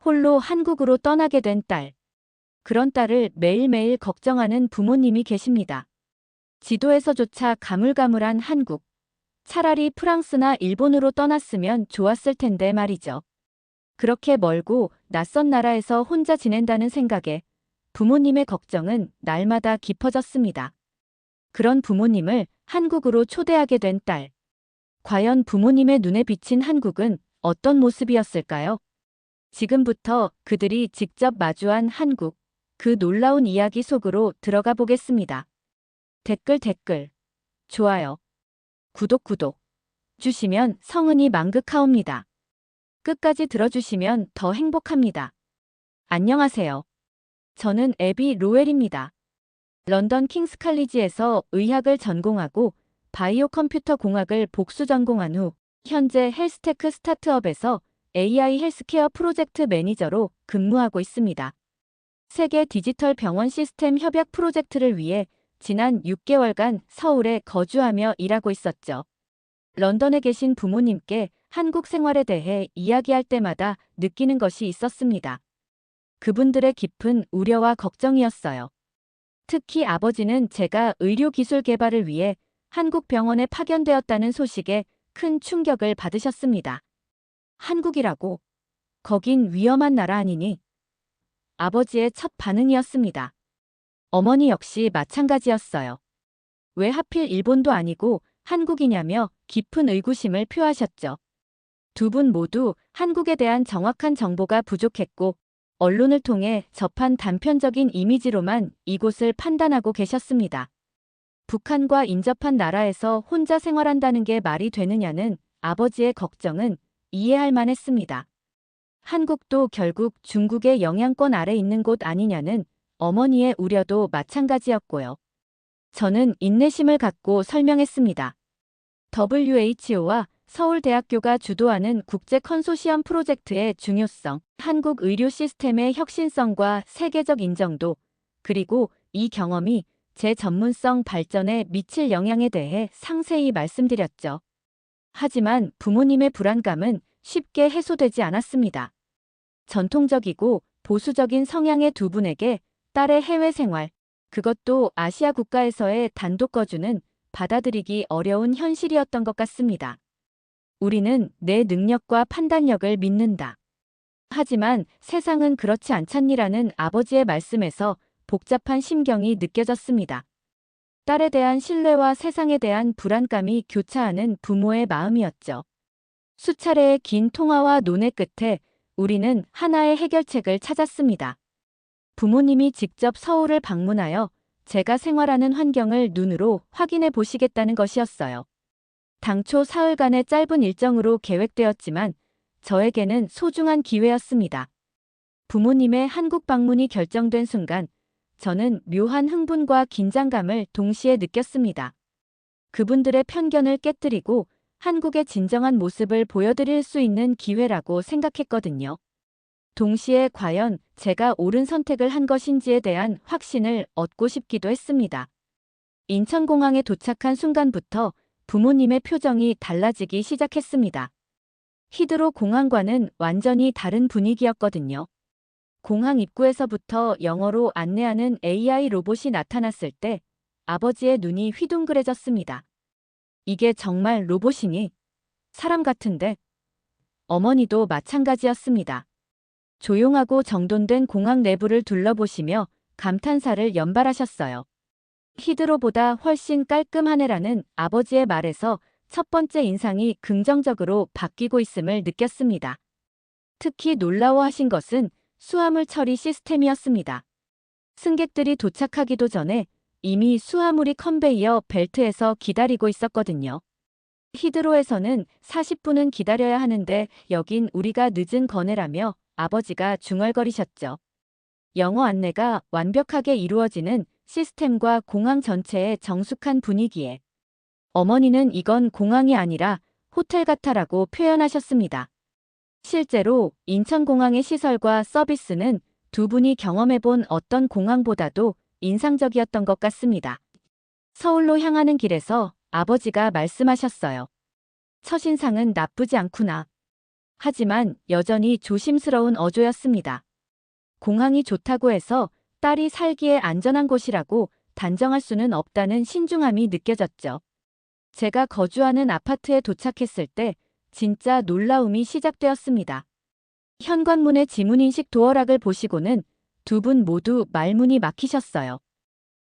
홀로 한국으로 떠나게 된 딸. 그런 딸을 매일매일 걱정하는 부모님이 계십니다. 지도에서조차 가물가물한 한국. 차라리 프랑스나 일본으로 떠났으면 좋았을 텐데 말이죠. 그렇게 멀고 낯선 나라에서 혼자 지낸다는 생각에 부모님의 걱정은 날마다 깊어졌습니다. 그런 부모님을 한국으로 초대하게 된 딸. 과연 부모님의 눈에 비친 한국은 어떤 모습이었을까요? 지금부터 그들이 직접 마주한 한국, 그 놀라운 이야기 속으로 들어가 보겠습니다. 댓글, 좋아요, 구독 주시면 성은이 만극하옵니다. 끝까지 들어주시면 더 행복합니다. 안녕하세요. 저는 애비 로엘입니다. 런던 킹스 칼리지에서 의학을 전공하고 바이오 컴퓨터 공학을 복수 전공한 후 현재 헬스테크 스타트업에서 AI 헬스케어 프로젝트 매니저로 근무하고 있습니다. 세계 디지털 병원 시스템 협약 프로젝트를 위해 지난 6개월간 서울에 거주하며 일하고 있었죠. 런던에 계신 부모님께 한국 생활에 대해 이야기할 때마다 느끼는 것이 있었습니다. 그분들의 깊은 우려와 걱정이었어요. 특히 아버지는 제가 의료기술 개발을 위해 한국 병원에 파견되었다는 소식에 큰 충격을 받으셨습니다. 한국이라고? 거긴 위험한 나라 아니니? 아버지의 첫 반응이었습니다. 어머니 역시 마찬가지였어요. 왜 하필 일본도 아니고 한국이냐며 깊은 의구심을 표하셨죠. 두 분 모두 한국에 대한 정확한 정보가 부족했고 언론을 통해 접한 단편적인 이미지로만 이곳을 판단하고 계셨습니다. 북한과 인접한 나라에서 혼자 생활한다는 게 말이 되느냐는 아버지의 걱정은 이해할 만했습니다. 한국도 결국 중국의 영향권 아래 있는 곳 아니냐는 어머니의 우려도 마찬가지였고요. 저는 인내심을 갖고 설명했습니다. WHO와 서울대학교가 주도하는 국제 컨소시엄 프로젝트의 중요성, 한국 의료 시스템의 혁신성과 세계적 인정도, 그리고 이 경험이 제 전문성 발전에 미칠 영향에 대해 상세히 말씀드렸죠. 하지만 부모님의 불안감은 쉽게 해소되지 않았습니다. 전통적이고 보수적인 성향의 두 분에게 딸의 해외 생활, 그것도 아시아 국가에서의 단독 거주는 받아들이기 어려운 현실이었던 것 같습니다. 우리는 내 능력과 판단력을 믿는다. 하지만 세상은 그렇지 않잖니라는 아버지의 말씀에서 복잡한 심경이 느껴졌습니다. 딸에 대한 신뢰와 세상에 대한 불안감이 교차하는 부모의 마음이었죠. 수차례의 긴 통화와 논의 끝에 우리는 하나의 해결책을 찾았습니다. 부모님이 직접 서울을 방문하여 제가 생활하는 환경을 눈으로 확인해 보시겠다는 것이었어요. 당초 사흘간의 짧은 일정으로 계획되었지만 저에게는 소중한 기회였습니다. 부모님의 한국 방문이 결정된 순간 저는 묘한 흥분과 긴장감을 동시에 느꼈습니다. 그분들의 편견을 깨뜨리고 한국의 진정한 모습을 보여드릴 수 있는 기회라고 생각했거든요. 동시에 과연 제가 옳은 선택을 한 것인지에 대한 확신을 얻고 싶기도 했습니다. 인천공항에 도착한 순간부터 부모님의 표정이 달라지기 시작했습니다. 히드로 공항과는 완전히 다른 분위기였거든요. 공항 입구에서부터 영어로 안내하는 AI 로봇이 나타났을 때 아버지의 눈이 휘둥그레졌습니다. 이게 정말 로봇이니? 사람 같은데? 어머니도 마찬가지였습니다. 조용하고 정돈된 공항 내부를 둘러보시며 감탄사를 연발하셨어요. 히드로보다 훨씬 깔끔하네라는 아버지의 말에서 첫 번째 인상이 긍정적으로 바뀌고 있음을 느꼈습니다. 특히 놀라워하신 것은 수화물 처리 시스템이었습니다. 승객들이 도착하기도 전에 이미 수화물이 컨베이어 벨트에서 기다리고 있었거든요. 히드로에서는 40분은 기다려야 하는데 여긴 우리가 늦은 거네라며 아버지가 중얼거리셨죠. 영어 안내가 완벽하게 이루어지는 시스템과 공항 전체의 정숙한 분위기에 어머니는 이건 공항이 아니라 호텔 같아라고 표현하셨습니다. 실제로 인천공항의 시설과 서비스는 두 분이 경험해본 어떤 공항보다도 인상적이었던 것 같습니다. 서울로 향하는 길에서 아버지가 말씀하셨어요. 첫인상은 나쁘지 않구나. 하지만 여전히 조심스러운 어조였습니다. 공항이 좋다고 해서 딸이 살기에 안전한 곳이라고 단정할 수는 없다는 신중함이 느껴졌죠. 제가 거주하는 아파트에 도착했을 때 진짜 놀라움이 시작되었습니다. 현관문의 지문인식 도어락을 보시고는 두 분 모두 말문이 막히셨어요.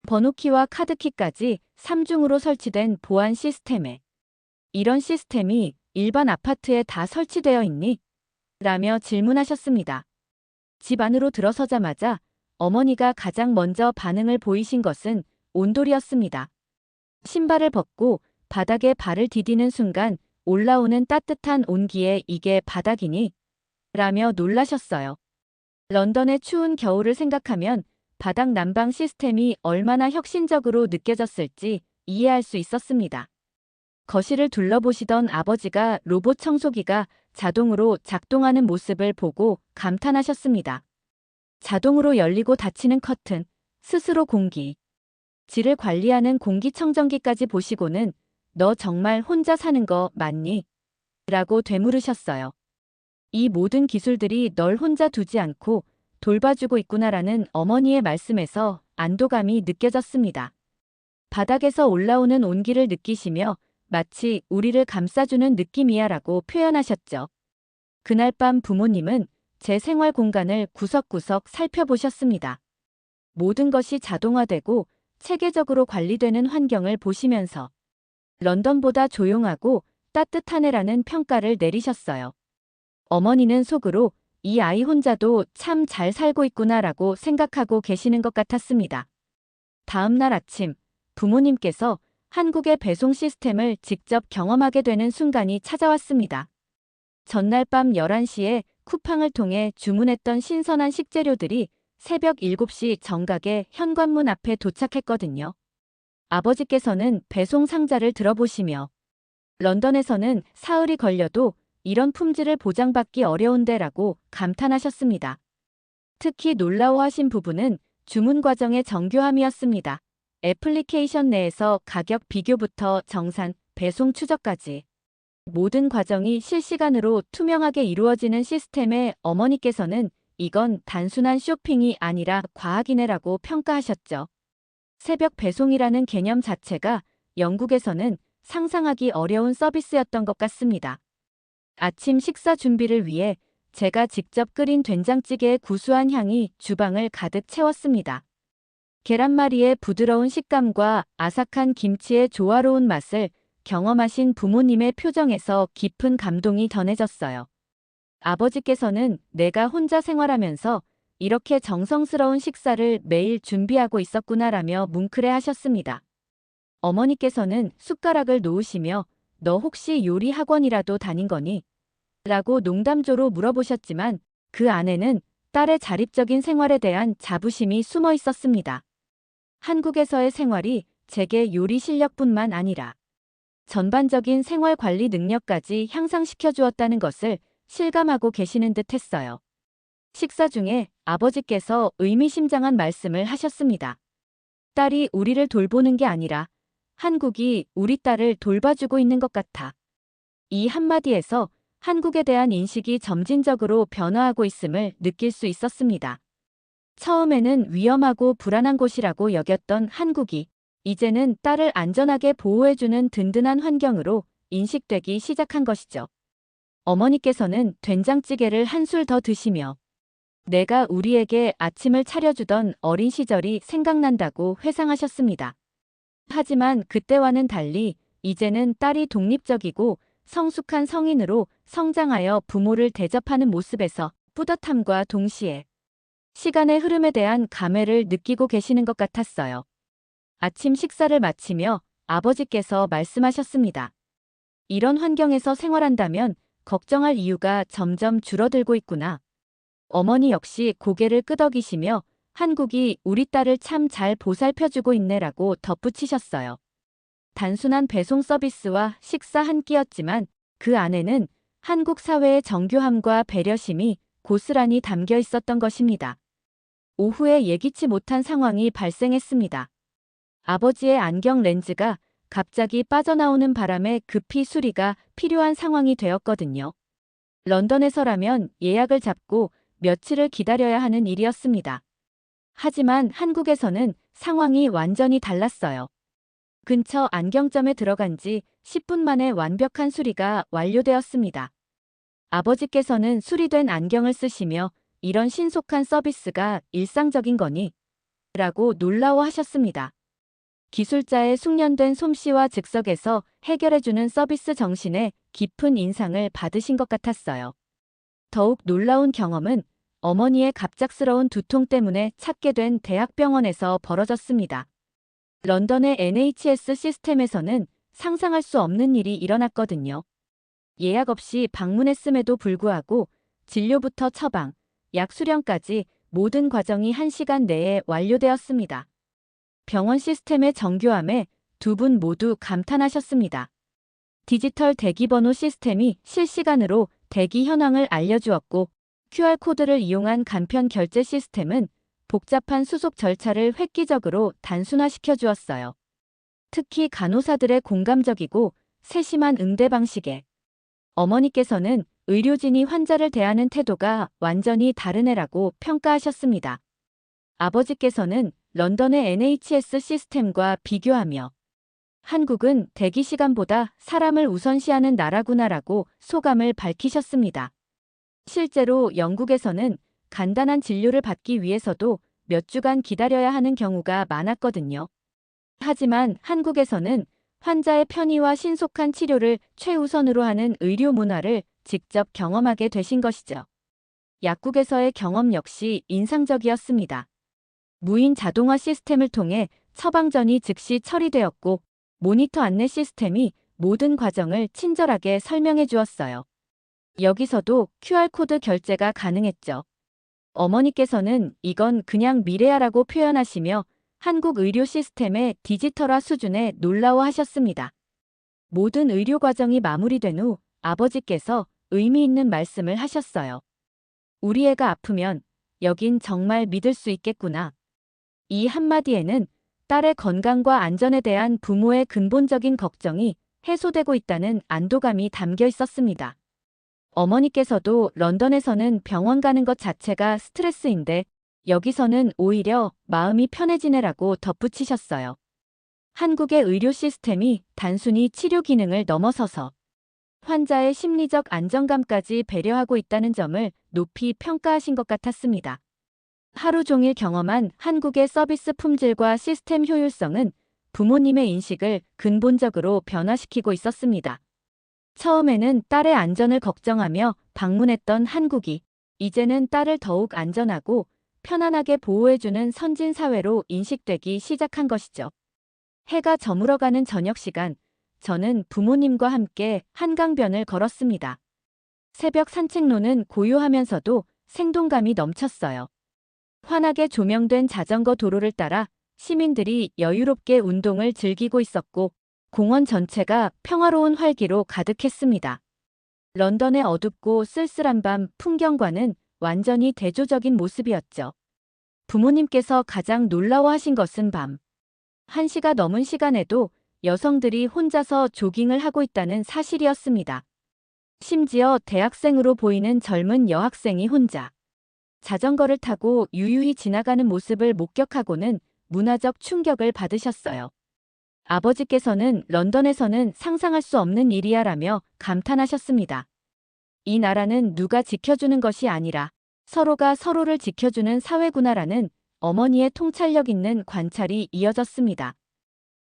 번호키와 카드키까지 3중으로 설치된 보안 시스템에 이런 시스템이 일반 아파트에 다 설치되어 있니? 라며 질문하셨습니다. 집 안으로 들어서자마자 어머니가 가장 먼저 반응을 보이신 것은 온돌이었습니다. 신발을 벗고 바닥에 발을 디디는 순간 올라오는 따뜻한 온기에 이게 바닥이니? 라며 놀라셨어요. 런던의 추운 겨울을 생각하면 바닥 난방 시스템이 얼마나 혁신적으로 느껴졌을지 이해할 수 있었습니다. 거실을 둘러보시던 아버지가 로봇 청소기가 자동으로 작동하는 모습을 보고 감탄하셨습니다. 자동으로 열리고 닫히는 커튼, 스스로 공기, 질을 관리하는 공기청정기까지 보시고는 너 정말 혼자 사는 거 맞니? 라고 되물으셨어요. 이 모든 기술들이 널 혼자 두지 않고 돌봐주고 있구나라는 어머니의 말씀에서 안도감이 느껴졌습니다. 바닥에서 올라오는 온기를 느끼시며 마치 우리를 감싸주는 느낌이야라고 표현하셨죠. 그날 밤 부모님은 제 생활 공간을 구석구석 살펴보셨습니다. 모든 것이 자동화되고 체계적으로 관리되는 환경을 보시면서 런던보다 조용하고 따뜻한 애라는 평가를 내리셨어요. 어머니는 속으로 이 아이 혼자도 참 잘 살고 있구나라고 생각하고 계시는 것 같았습니다. 다음 날 아침, 부모님께서 한국의 배송 시스템을 직접 경험하게 되는 순간이 찾아왔습니다. 전날 밤 11시에 쿠팡을 통해 주문했던 신선한 식재료들이 새벽 7시 정각에 현관문 앞에 도착했거든요. 아버지께서는 배송 상자를 들어보시며 런던에서는 사흘이 걸려도 이런 품질을 보장받기 어려운데라고 감탄하셨습니다. 특히 놀라워하신 부분은 주문 과정의 정교함이었습니다. 애플리케이션 내에서 가격 비교부터 정산, 배송 추적까지 모든 과정이 실시간으로 투명하게 이루어지는 시스템에 어머니께서는 이건 단순한 쇼핑이 아니라 과학이네라고 평가하셨죠. 새벽 배송이라는 개념 자체가 영국에서는 상상하기 어려운 서비스였던 것 같습니다. 아침 식사 준비를 위해 제가 직접 끓인 된장찌개의 구수한 향이 주방을 가득 채웠습니다. 계란말이의 부드러운 식감과 아삭한 김치의 조화로운 맛을 경험하신 부모님의 표정에서 깊은 감동이 전해졌어요. 아버지께서는 내가 혼자 생활하면서 이렇게 정성스러운 식사를 매일 준비하고 있었구나라며 뭉클해 하셨습니다. 어머니께서는 숟가락을 놓으시며 너 혹시 요리 학원이라도 다닌 거니? 라고 농담조로 물어보셨지만 그 안에는 딸의 자립적인 생활에 대한 자부심이 숨어 있었습니다. 한국에서의 생활이 제게 요리 실력뿐만 아니라 전반적인 생활 관리 능력까지 향상시켜 주었다는 것을 실감하고 계시는 듯 했어요. 식사 중에 아버지께서 의미심장한 말씀을 하셨습니다. 딸이 우리를 돌보는 게 아니라 한국이 우리 딸을 돌봐주고 있는 것 같아. 이 한마디에서 한국에 대한 인식이 점진적으로 변화하고 있음을 느낄 수 있었습니다. 처음에는 위험하고 불안한 곳이라고 여겼던 한국이 이제는 딸을 안전하게 보호해주는 든든한 환경으로 인식되기 시작한 것이죠. 어머니께서는 된장찌개를 한술 더 드시며 내가 우리에게 아침을 차려주던 어린 시절이 생각난다고 회상하셨습니다. 하지만 그때와는 달리 이제는 딸이 독립적이고 성숙한 성인으로 성장하여 부모를 대접하는 모습에서 뿌듯함과 동시에 시간의 흐름에 대한 감회를 느끼고 계시는 것 같았어요. 아침 식사를 마치며 아버지께서 말씀하셨습니다. 이런 환경에서 생활한다면 걱정할 이유가 점점 줄어들고 있구나. 어머니 역시 고개를 끄덕이시며 한국이 우리 딸을 참 잘 보살펴주고 있네라고 덧붙이셨어요. 단순한 배송 서비스와 식사 한 끼였지만 그 안에는 한국 사회의 정교함과 배려심이 고스란히 담겨 있었던 것입니다. 오후에 예기치 못한 상황이 발생했습니다. 아버지의 안경 렌즈가 갑자기 빠져나오는 바람에 급히 수리가 필요한 상황이 되었거든요. 런던에서라면 예약을 잡고 며칠을 기다려야 하는 일이었습니다. 하지만 한국에서는 상황이 완전히 달랐어요. 근처 안경점에 들어간 지 10분 만에 완벽한 수리가 완료되었습니다. 아버지께서는 수리된 안경을 쓰시며 이런 신속한 서비스가 일상적인 거니? 라고 놀라워하셨습니다. 기술자의 숙련된 솜씨와 즉석에서 해결해주는 서비스 정신에 깊은 인상을 받으신 것 같았어요. 더욱 놀라운 경험은 어머니의 갑작스러운 두통 때문에 찾게 된 대학병원에서 벌어졌습니다. 런던의 NHS 시스템에서는 상상할 수 없는 일이 일어났거든요. 예약 없이 방문했음에도 불구하고 진료부터 처방, 약 수령까지 모든 과정이 1시간 내에 완료되었습니다. 병원 시스템의 정교함에 두 분 모두 감탄하셨습니다. 디지털 대기번호 시스템이 실시간으로 대기 현황을 알려주었고 QR코드를 이용한 간편 결제 시스템은 복잡한 수속 절차를 획기적으로 단순화시켜 주었어요. 특히 간호사들의 공감적이고 세심한 응대 방식에 어머니께서는 의료진이 환자를 대하는 태도가 완전히 다른 애라고 평가하셨습니다. 아버지께서는 런던의 NHS 시스템과 비교하며 한국은 대기 시간보다 사람을 우선시하는 나라구나라고 소감을 밝히셨습니다. 실제로 영국에서는 간단한 진료를 받기 위해서도 몇 주간 기다려야 하는 경우가 많았거든요. 하지만 한국에서는 환자의 편의와 신속한 치료를 최우선으로 하는 의료 문화를 직접 경험하게 되신 것이죠. 약국에서의 경험 역시 인상적이었습니다. 무인 자동화 시스템을 통해 처방전이 즉시 처리되었고 모니터 안내 시스템이 모든 과정을 친절하게 설명해 주었어요. 여기서도 QR코드 결제가 가능했죠. 어머니께서는 이건 그냥 미래야라고 표현하시며 한국 의료 시스템의 디지털화 수준에 놀라워하셨습니다. 모든 의료 과정이 마무리된 후 아버지께서 의미 있는 말씀을 하셨어요. 우리 애가 아프면 여긴 정말 믿을 수 있겠구나. 이 한마디에는 딸의 건강과 안전에 대한 부모의 근본적인 걱정이 해소되고 있다는 안도감이 담겨 있었습니다. 어머니께서도 런던에서는 병원 가는 것 자체가 스트레스인데 여기서는 오히려 마음이 편해지네라고 덧붙이셨어요. 한국의 의료 시스템이 단순히 치료 기능을 넘어서서 환자의 심리적 안정감까지 배려하고 있다는 점을 높이 평가하신 것 같았습니다. 하루 종일 경험한 한국의 서비스 품질과 시스템 효율성은 부모님의 인식을 근본적으로 변화시키고 있었습니다. 처음에는 딸의 안전을 걱정하며 방문했던 한국이 이제는 딸을 더욱 안전하고 편안하게 보호해주는 선진사회로 인식되기 시작한 것이죠. 해가 저물어가는 저녁 시간, 저는 부모님과 함께 한강변을 걸었습니다. 새벽 산책로는 고요하면서도 생동감이 넘쳤어요. 환하게 조명된 자전거 도로를 따라 시민들이 여유롭게 운동을 즐기고 있었고 공원 전체가 평화로운 활기로 가득했습니다. 런던의 어둡고 쓸쓸한 밤 풍경과는 완전히 대조적인 모습이었죠. 부모님께서 가장 놀라워하신 것은 밤 1시가 넘은 시간에도 여성들이 혼자서 조깅을 하고 있다는 사실이었습니다. 심지어 대학생으로 보이는 젊은 여학생이 혼자 자전거를 타고 유유히 지나가는 모습을 목격하고는 문화적 충격을 받으셨어요. 아버지께서는 런던에서는 상상할 수 없는 일이야라며 감탄하셨습니다. 이 나라는 누가 지켜주는 것이 아니라 서로가 서로를 지켜주는 사회구나라는 어머니의 통찰력 있는 관찰이 이어졌습니다.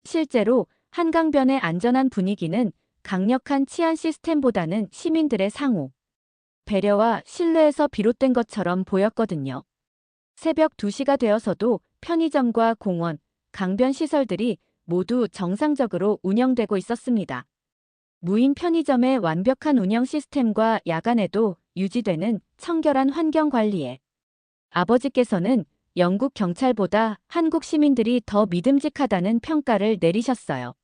실제로 한강변의 안전한 분위기는 강력한 치안 시스템보다는 시민들의 상호, 배려와 신뢰에서 비롯된 것처럼 보였거든요. 새벽 2시가 되어서도 편의점과 공원, 강변 시설들이 모두 정상적으로 운영되고 있었습니다. 무인 편의점의 완벽한 운영 시스템과 야간에도 유지되는 청결한 환경 관리에 아버지께서는 영국 경찰보다 한국 시민들이 더 믿음직하다는 평가를 내리셨어요.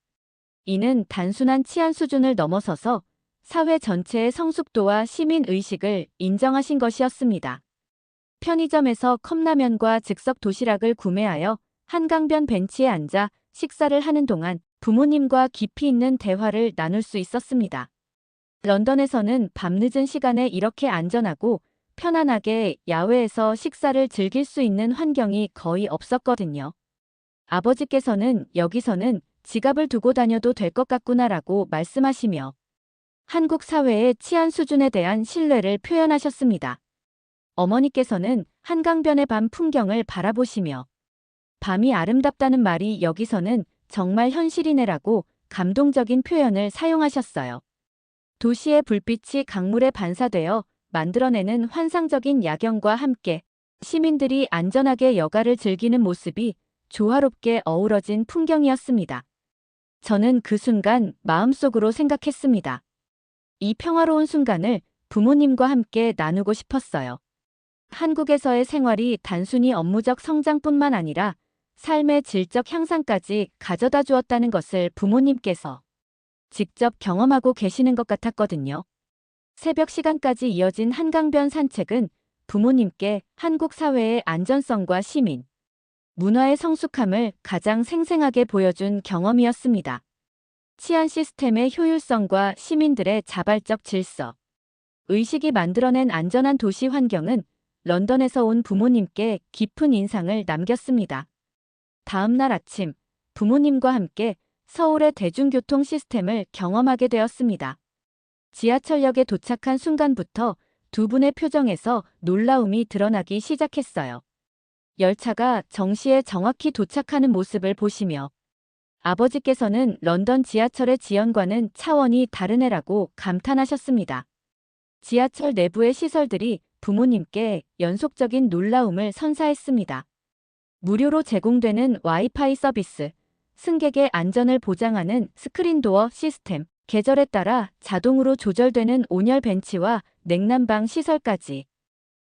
이는 단순한 치안 수준을 넘어서서 사회 전체의 성숙도와 시민 의식을 인정하신 것이었습니다. 편의점에서 컵라면과 즉석 도시락을 구매하여 한강변 벤치에 앉아 식사를 하는 동안 부모님과 깊이 있는 대화를 나눌 수 있었습니다. 런던에서는 밤늦은 시간에 이렇게 안전하고 편안하게 야외에서 식사를 즐길 수 있는 환경이 거의 없었거든요. 아버지께서는 여기서는 지갑을 두고 다녀도 될 것 같구나라고 말씀하시며 한국 사회의 치안 수준에 대한 신뢰를 표현하셨습니다. 어머니께서는 한강변의 밤 풍경을 바라보시며 밤이 아름답다는 말이 여기서는 정말 현실이네라고 감동적인 표현을 사용하셨어요. 도시의 불빛이 강물에 반사되어 만들어내는 환상적인 야경과 함께 시민들이 안전하게 여가를 즐기는 모습이 조화롭게 어우러진 풍경이었습니다. 저는 그 순간 마음속으로 생각했습니다. 이 평화로운 순간을 부모님과 함께 나누고 싶었어요. 한국에서의 생활이 단순히 업무적 성장뿐만 아니라 삶의 질적 향상까지 가져다 주었다는 것을 부모님께서 직접 경험하고 계시는 것 같았거든요. 새벽 시간까지 이어진 한강변 산책은 부모님께 한국 사회의 안전성과 시민, 문화의 성숙함을 가장 생생하게 보여준 경험이었습니다. 치안 시스템의 효율성과 시민들의 자발적 질서, 의식이 만들어낸 안전한 도시 환경은 런던에서 온 부모님께 깊은 인상을 남겼습니다. 다음 날 아침, 부모님과 함께 서울의 대중교통 시스템을 경험하게 되었습니다. 지하철역에 도착한 순간부터 두 분의 표정에서 놀라움이 드러나기 시작했어요. 열차가 정시에 정확히 도착하는 모습을 보시며 아버지께서는 런던 지하철의 지연과는 차원이 다르네라고 감탄하셨습니다. 지하철 내부의 시설들이 부모님께 연속적인 놀라움을 선사했습니다. 무료로 제공되는 와이파이 서비스, 승객의 안전을 보장하는 스크린도어 시스템, 계절에 따라 자동으로 조절되는 온열 벤치와 냉난방 시설까지.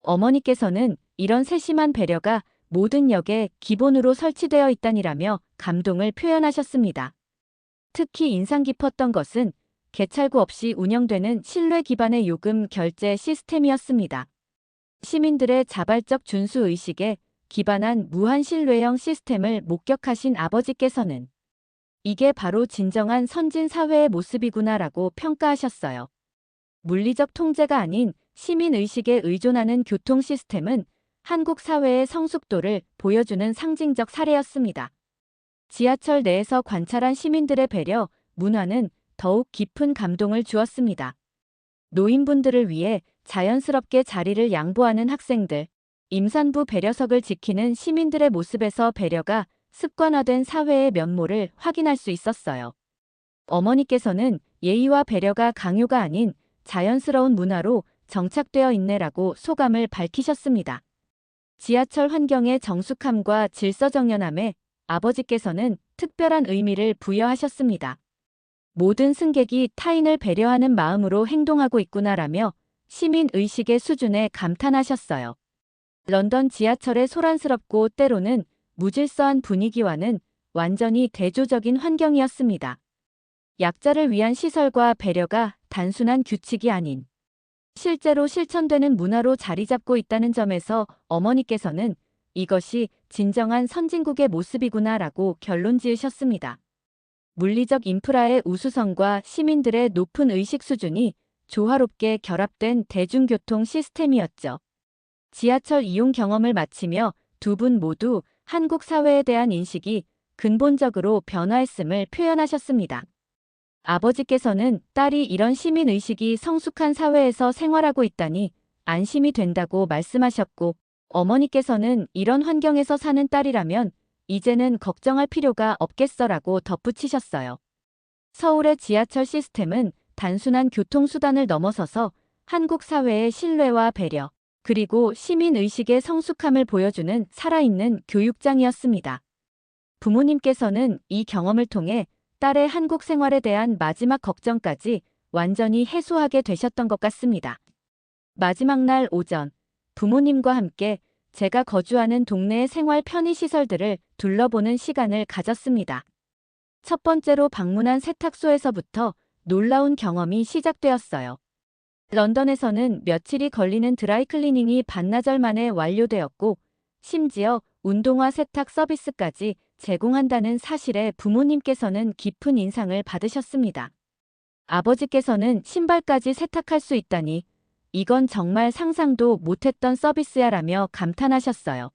어머니께서는 이런 세심한 배려가 모든 역에 기본으로 설치되어 있다니라며 감동을 표현하셨습니다. 특히 인상 깊었던 것은 개찰구 없이 운영되는 신뢰 기반의 요금 결제 시스템이었습니다. 시민들의 자발적 준수 의식에 기반한 무한 신뢰형 시스템을 목격하신 아버지께서는 이게 바로 진정한 선진 사회의 모습이구나라고 평가하셨어요. 물리적 통제가 아닌 시민 의식에 의존하는 교통 시스템은 한국 사회의 성숙도를 보여주는 상징적 사례였습니다. 지하철 내에서 관찰한 시민들의 배려, 문화는 더욱 깊은 감동을 주었습니다. 노인분들을 위해 자연스럽게 자리를 양보하는 학생들, 임산부 배려석을 지키는 시민들의 모습에서 배려가 습관화된 사회의 면모를 확인할 수 있었어요. 어머니께서는 예의와 배려가 강요가 아닌 자연스러운 문화로 정착되어 있네라고 소감을 밝히셨습니다. 지하철 환경의 정숙함과 질서정연함에 아버지께서는 특별한 의미를 부여하셨습니다. 모든 승객이 타인을 배려하는 마음으로 행동하고 있구나라며 시민 의식의 수준에 감탄하셨어요. 런던 지하철의 소란스럽고 때로는 무질서한 분위기와는 완전히 대조적인 환경이었습니다. 약자를 위한 시설과 배려가 단순한 규칙이 아닌 실제로 실천되는 문화로 자리 잡고 있다는 점에서 어머니께서는 이것이 진정한 선진국의 모습이구나라고 결론 지으셨습니다. 물리적 인프라의 우수성과 시민들의 높은 의식 수준이 조화롭게 결합된 대중교통 시스템이었죠. 지하철 이용 경험을 마치며 두 분 모두 한국 사회에 대한 인식이 근본적으로 변화했음을 표현하셨습니다. 아버지께서는 딸이 이런 시민의식이 성숙한 사회에서 생활하고 있다니 안심이 된다고 말씀하셨고, 어머니께서는 이런 환경에서 사는 딸이라면 이제는 걱정할 필요가 없겠어라고 덧붙이셨어요. 서울의 지하철 시스템은 단순한 교통수단을 넘어서서 한국 사회의 신뢰와 배려, 그리고 시민의식의 성숙함을 보여주는 살아있는 교육장이었습니다. 부모님께서는 이 경험을 통해 딸의 한국 생활에 대한 마지막 걱정까지 완전히 해소하게 되셨던 것 같습니다. 마지막 날 오전, 부모님과 함께 제가 거주하는 동네의 생활 편의시설들을 둘러보는 시간을 가졌습니다. 첫 번째로 방문한 세탁소에서부터 놀라운 경험이 시작되었어요. 런던에서는 며칠이 걸리는 드라이클리닝이 반나절 만에 완료되었고, 심지어 운동화 세탁 서비스까지 제공한다는 사실에 부모님께서는 깊은 인상을 받으셨습니다. 아버지께서는 신발까지 세탁할 수 있다니 이건 정말 상상도 못했던 서비스야라며 감탄하셨어요.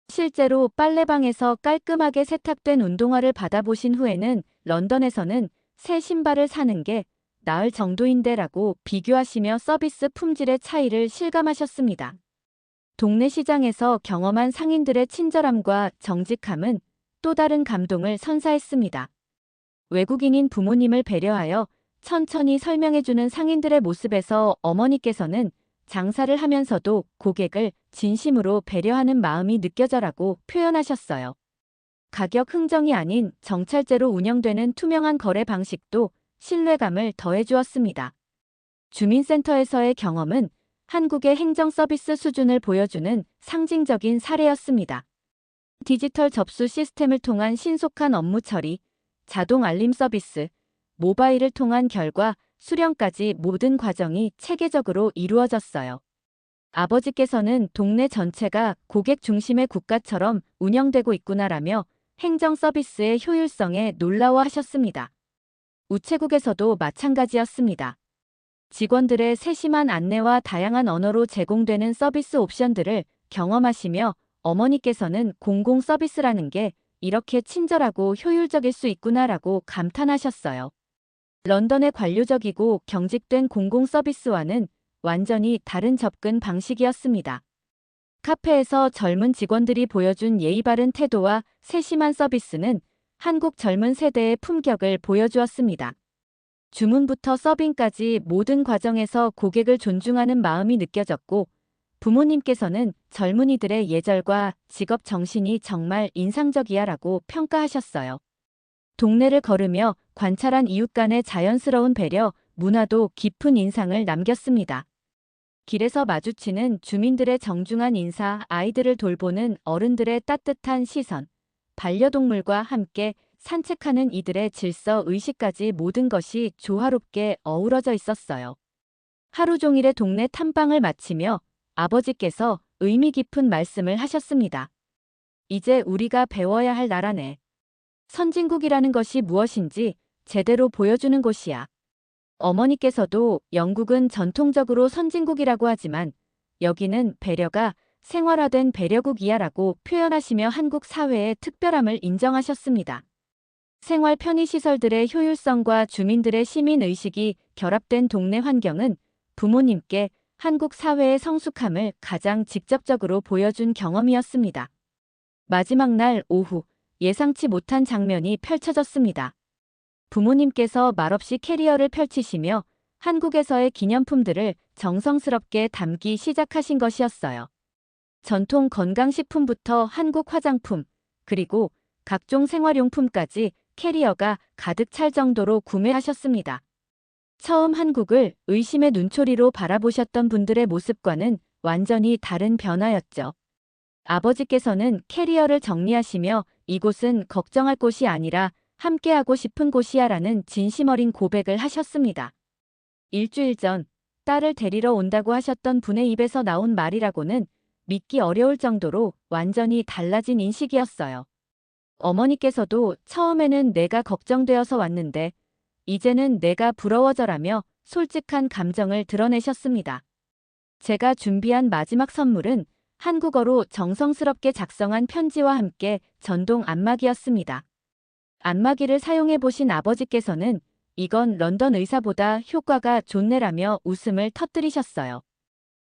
실제로 빨래방에서 깔끔하게 세탁된 운동화를 받아보신 후에는 런던에서는 새 신발을 사는 게 나을 정도인데라고 비교하시며 서비스 품질의 차이를 실감하셨습니다. 동네 시장에서 경험한 상인들의 친절함과 정직함은 또 다른 감동을 선사했습니다. 외국인인 부모님을 배려하여 천천히 설명해주는 상인들의 모습에서 어머니께서는 장사를 하면서도 고객을 진심으로 배려하는 마음이 느껴져라고 표현하셨어요. 가격 흥정이 아닌 정찰제로 운영되는 투명한 거래 방식도 신뢰감을 더해주었습니다. 주민센터에서의 경험은 한국의 행정 서비스 수준을 보여주는 상징적인 사례였습니다. 디지털 접수 시스템을 통한 신속한 업무 처리, 자동 알림 서비스, 모바일을 통한 결과 수령까지 모든 과정이 체계적으로 이루어졌어요. 아버지께서는 동네 전체가 고객 중심의 국가처럼 운영되고 있구나라며 행정 서비스의 효율성에 놀라워하셨습니다. 우체국에서도 마찬가지였습니다. 직원들의 세심한 안내와 다양한 언어로 제공되는 서비스 옵션들을 경험하시며 어머니께서는 공공 서비스라는 게 이렇게 친절하고 효율적일 수 있구나라고 감탄하셨어요. 런던의 관료적이고 경직된 공공 서비스와는 완전히 다른 접근 방식이었습니다. 카페에서 젊은 직원들이 보여준 예의 바른 태도와 세심한 서비스는 한국 젊은 세대의 품격을 보여주었습니다. 주문부터 서빙까지 모든 과정에서 고객을 존중하는 마음이 느껴졌고, 부모님께서는 젊은이들의 예절과 직업 정신이 정말 인상적이야라고 평가하셨어요. 동네를 걸으며 관찰한 이웃 간의 자연스러운 배려, 문화도 깊은 인상을 남겼습니다. 길에서 마주치는 주민들의 정중한 인사, 아이들을 돌보는 어른들의 따뜻한 시선, 반려동물과 함께 산책하는 이들의 질서 의식까지 모든 것이 조화롭게 어우러져 있었어요. 하루 종일의 동네 탐방을 마치며 아버지께서 의미 깊은 말씀을 하셨습니다. 이제 우리가 배워야 할 나라네. 선진국이라는 것이 무엇인지 제대로 보여주는 곳이야. 어머니께서도 영국은 전통적으로 선진국이라고 하지만 여기는 배려가 생활화된 배려국이야라고 표현하시며 한국 사회의 특별함을 인정하셨습니다. 생활 편의시설들의 효율성과 주민들의 시민의식이 결합된 동네 환경은 부모님께 한국 사회의 성숙함을 가장 직접적으로 보여준 경험이었습니다. 마지막 날 오후, 예상치 못한 장면이 펼쳐졌습니다. 부모님께서 말없이 캐리어를 펼치시며 한국에서의 기념품들을 정성스럽게 담기 시작하신 것이었어요. 전통 건강식품부터 한국 화장품, 그리고 각종 생활용품까지 캐리어가 가득 찰 정도로 구매하셨습니다. 처음 한국을 의심의 눈초리로 바라보셨던 분들의 모습과는 완전히 다른 변화였죠. 아버지께서는 캐리어를 정리하시며 이곳은 걱정할 곳이 아니라 함께하고 싶은 곳이야라는 진심 어린 고백을 하셨습니다. 일주일 전 딸을 데리러 온다고 하셨던 분의 입에서 나온 말이라고는 믿기 어려울 정도로 완전히 달라진 인식이었어요. 어머니께서도 처음에는 내가 걱정되어서 왔는데 이제는 내가 부러워져라며 솔직한 감정을 드러내셨습니다. 제가 준비한 마지막 선물은 한국어로 정성스럽게 작성한 편지와 함께 전동 안마기였습니다. 안마기를 사용해 보신 아버지께서는 이건 런던 의사보다 효과가 좋네라며 웃음을 터뜨리셨어요.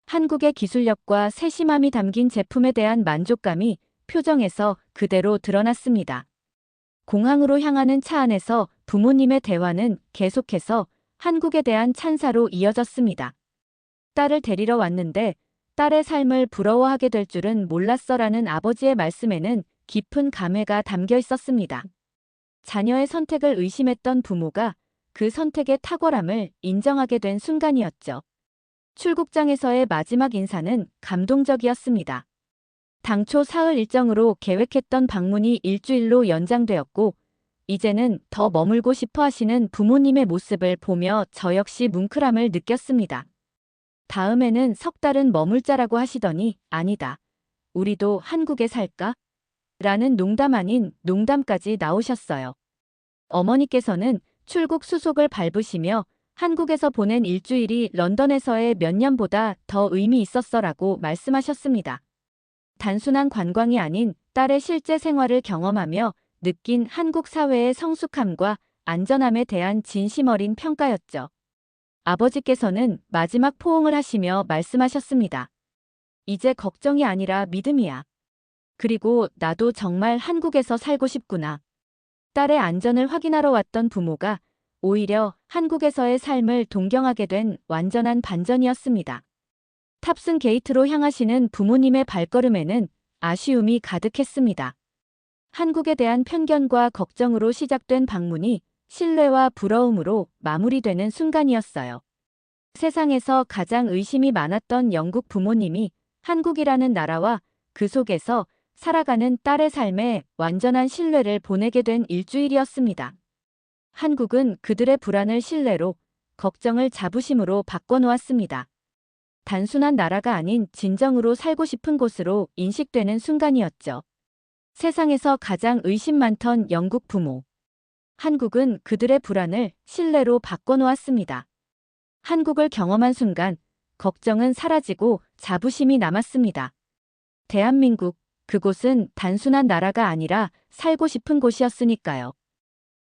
한국의 기술력과 세심함이 담긴 제품에 대한 만족감이 표정에서 그대로 드러났습니다. 공항으로 향하는 차 안에서 부모님의 대화는 계속해서 한국에 대한 찬사로 이어졌습니다. 딸을 데리러 왔는데 딸의 삶을 부러워하게 될 줄은 몰랐어라는 아버지의 말씀에는 깊은 감회가 담겨 있었습니다. 자녀의 선택을 의심했던 부모가 그 선택의 탁월함을 인정하게 된 순간이었죠. 출국장에서의 마지막 인사는 감동적이었습니다. 당초 사흘 일정으로 계획했던 방문이 일주일로 연장되었고 이제는 더 머물고 싶어 하시는 부모님의 모습을 보며 저 역시 뭉클함을 느꼈습니다. 다음에는 석 달은 머물자라고 하시더니 아니다. 우리도 한국에 살까? 라는 농담 아닌 농담까지 나오셨어요. 어머니께서는 출국 수속을 밟으시며 한국에서 보낸 일주일이 런던에서의 몇 년보다 더 의미 있었어라고 말씀하셨습니다. 단순한 관광이 아닌 딸의 실제 생활을 경험하며 느낀 한국 사회의 성숙함과 안전함에 대한 진심 어린 평가였죠. 아버지께서는 마지막 포옹을 하시며 말씀하셨습니다. 이제 걱정이 아니라 믿음이야. 그리고 나도 정말 한국에서 살고 싶구나. 딸의 안전을 확인하러 왔던 부모가 오히려 한국에서의 삶을 동경하게 된 완전한 반전이었습니다. 탑승 게이트로 향하시는 부모님의 발걸음에는 아쉬움이 가득했습니다. 한국에 대한 편견과 걱정으로 시작된 방문이 신뢰와 부러움으로 마무리되는 순간이었어요. 세상에서 가장 의심이 많았던 영국 부모님이 한국이라는 나라와 그 속에서 살아가는 딸의 삶에 완전한 신뢰를 보내게 된 일주일이었습니다. 한국은 그들의 불안을 신뢰로, 걱정을 자부심으로 바꿔놓았습니다. 단순한 나라가 아닌 진정으로 살고 싶은 곳으로 인식되는 순간이었죠. 세상에서 가장 의심 많던 영국 부모. 한국은 그들의 불안을 신뢰로 바꿔놓았습니다. 한국을 경험한 순간 걱정은 사라지고 자부심이 남았습니다. 대한민국, 그곳은 단순한 나라가 아니라 살고 싶은 곳이었으니까요.